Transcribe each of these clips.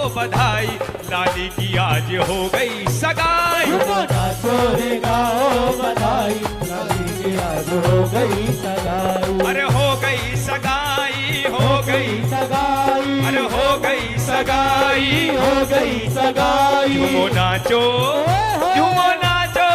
बधाई, लाली की आज हो गई सगाई। झूमो नाचो रे गाओ बधाई, लाली की आज हो गई सगाई। अरे हो गई सगाई, हो गई सगाई, अरे हो गई सगाई, हो गई सगाई। झूमो नाचो, झूमो नाचो,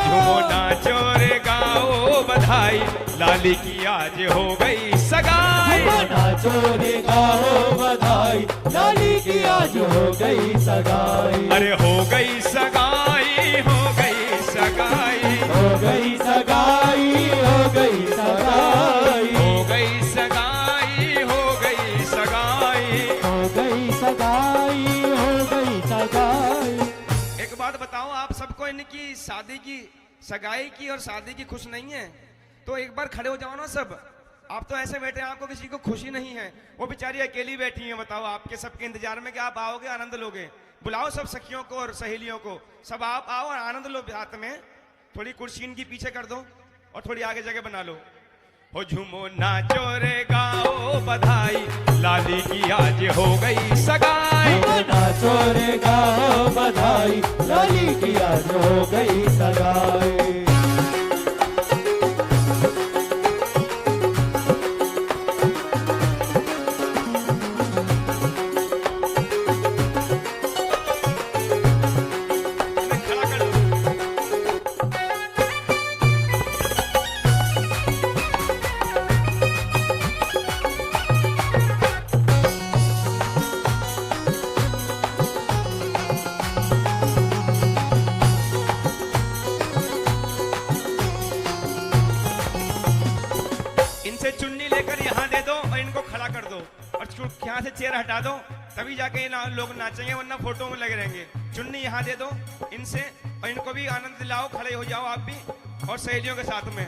झूमो नाचो रे गाओ बधाई, लाली की आज हो गई सगाई। झूमो नाचो रे गाओ बधाई, लाली की आज हो गई सगाई। अरे हो गई सगाई, हो गई सगाई, हो गई सगाई, हो गई सगाई, हो गई सगाई, हो गई सगाई, हो गई सगाई, हो गई सगाई। एक बात बताओ, आप सबको इनकी शादी की, सगाई की और शादी की खुश नहीं है? तो एक बार खड़े हो जाओ ना सब। आप तो ऐसे बैठे हैं, आपको किसी को खुशी नहीं है। वो बेचारी अकेली बैठी हैं, बताओ, आपके सबके इंतजार में कि आप आओगे, आनंद लोगे। बुलाओ सब सखियों को और सहेलियों को, सब आप आओ और आनंद लो साथ में। थोड़ी कुर्सी इनकी पीछे कर दो और थोड़ी आगे जगह बना लो। हो झूमो नाचो रे गाओ बधाई, लाली की आज हो गई सगाई। झूमो नाचो रे गाओ बधाई, लाली की आज हो गई सगाई। इनसे चुन्नी लेकर यहाँ दे दो और इनको खड़ा कर दो और यहाँ से चेयर हटा दो, तभी जाके लोग नाचेंगे, वरना फोटो में लगे रहेंगे। चुन्नी यहाँ दे दो इनसे और इनको भी आनंद दिलाओ, खड़े हो जाओ आप भी और सहेलियों के साथ में।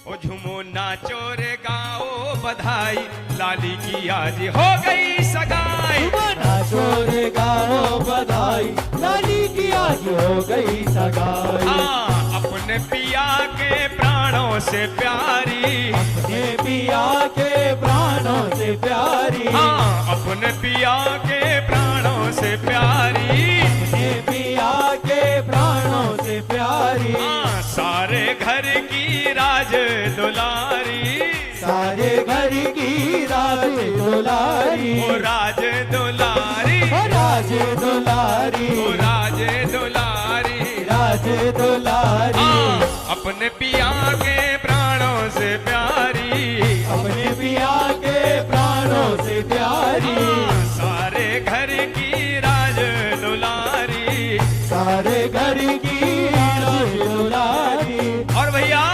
ओ झूमो नाचो रे गाओ बधाई, लाली की आज हो गई सगाई। झूमो नाचो रे गाओ बधाई, लाली की आज हो गई सगाई। हाँ, अपने पिया के प्राणों से प्यारी, अपने पिया के प्राणों से प्यारी। हाँ, अपने पिया के प्राणों से प्यारी, अपने पिया के प्राणों से प्यारी। हाँ, सारे घर की राज दुलारी, सारे घर की राज दुलारी। ओ राज दुलारी, ओ राज दुलारी, ओ राज दुलारी, राज दुलारी। हाँ, अपने पिया के प्राणों से प्यारी, अपने पिया के प्राणों से प्यारी। हाँ, सारे घर की राज दुलारी, सारे घर की राज दुलारी। और भैया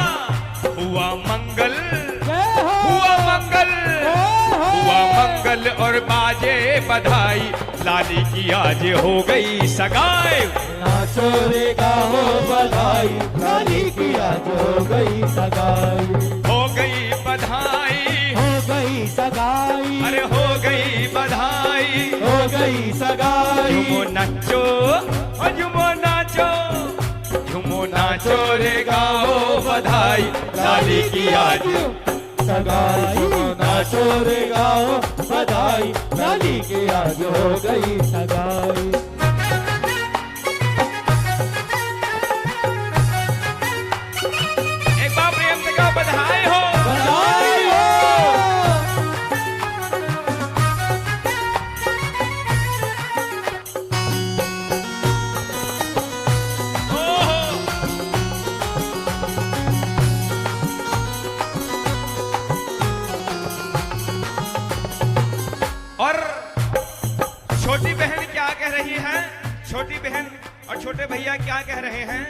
हुआ मंगल, जय हो, हुआ मंगल, जय हो। हुआ मंगल और बाजे बधाई, लाली की आज हो गई सगाई। नाचो रे गाओ बधाई, लाली की आज हो गई सगाई। हो गई बधाई, हो गई सगाई, अरे हो गई बधाई। हो गई सगाई। झूमो नाचो, ओ झूमो नाचो, झूमो नाचो रे गाओ बधाई, लाली की आज सगाई। झूमो नाचो रे गाओ बधाई, लाली की आज हो गई सगाई। एक बार प्रेम से गाओ बधाई हो, बधाई हो। और छोटी बहन क्या कह रही है? छोटी बहन और छोटे भैया क्या कह रहे हैं?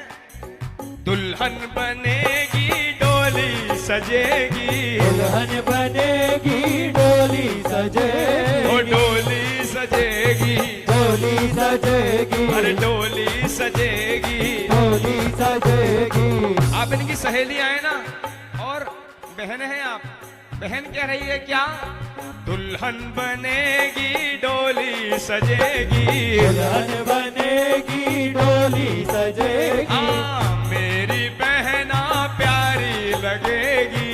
दुल्हन बनेगी डोली सजेगी, दुल्हन बनेगी डोली सजेगी। ओ डोली सजेगी, डोली सजेगी, अरे डोली सजेगी। डोली सजेगी। आप इनकी सहेलियां हैं ना और बहन हैं आप। बहन कह रही है क्या? दुल्हन बनेगी डोली सजेगी, दुल्हन बनेगी डोली सजेगी। हाँ, मेरी बहना प्यारी लगेगी,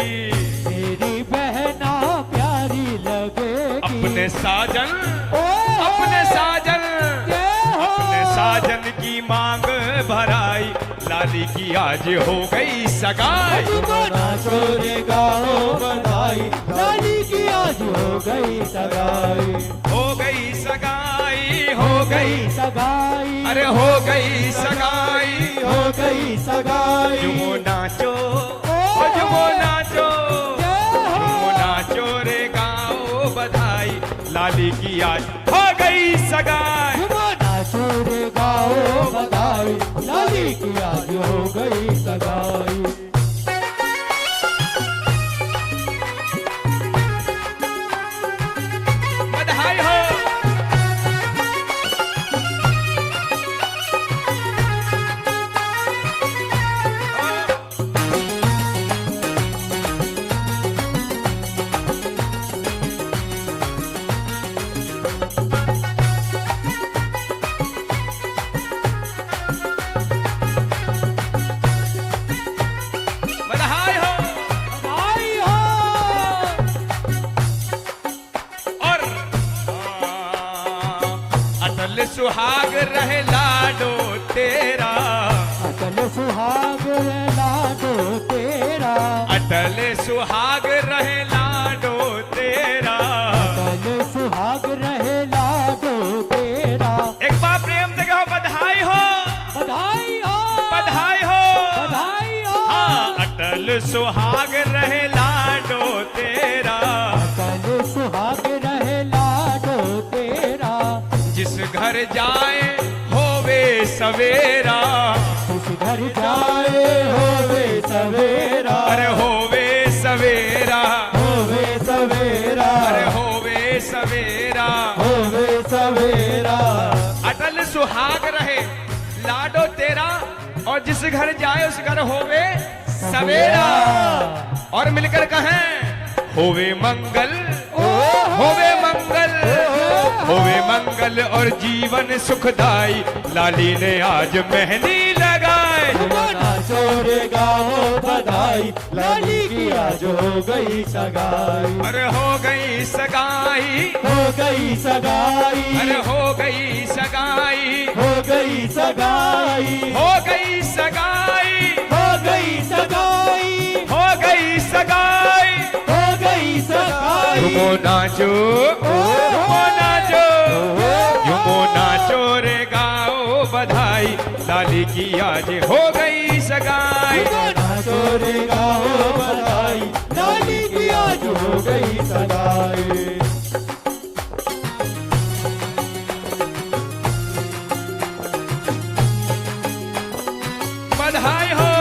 मेरी बहना प्यारी लगेगी। अपने अपने साजन ओ अपने साजन जय हो। अपने साजन की मांग भराई, लाली की आज हो गई सगाई। झूमो नाचो रे गाओ बधाई, लाली की आज हो गई सगाई। हो गई सगाई, हो गई, सगाई, अरे हो गई सगाई। हो गई सगाई। झूमो नाचो, ओ झूमो नाचो, झूमो नाचो रे गाओ बधाई, लाली की आज हो गई सगाई। झूमो नाचो रे गाओ बधाई, लाली की आज हो गई सगाई। बधाई हो। बधाई हो। बधाई हो। और अटल सुहाग रहे लाडो तेरा, अटल सुहाग लाडो तेरा, अटल सुहाग रहे लाडो तेरा। अटल सुहाग रहे लाडो तेरा। एक बार प्रेम से कहो बधाई हो, बधाई हो। बधाई हो। बधाई हो। हाँ, अटल सुहाग रहे लाडो तेरा, अटल सुहाग रहे लाडो तेरा। जिस घर जाए होवे सवेरा, उस घर जाए होवे सवेरा, अरे होवे सवेरा, होवे सवेरा, अरे होवे सवेरा। होवे सवेरा। अटल सुहाग रहे लाडो तेरा, और जिस घर जाए उस घर होवे सवेरा। और मिलकर कहें होवे मंगल, होवे मंगल, होवे मंगल और जीवन सुखदाई, लाली ने आज मेहंदी लगाई। नाचो रे गाओ बधाई, लाली की आज हो गई सगाई। अरे हो गई सगाई, हो गई सगाई, अरे हो गई सगाई, हो गई सगाई, हो गई सगाई, हो गई सगाई, हो गई सगाई। हो गई सगाई। झूमो नाचो, झूमो नाचो, झूमो नाचो रे गाओ बधाई, लाली की आज हो गई सगाई। नाचो रे गाओ बधाई, लाली की आज हो गई सगाई। बधाई हो।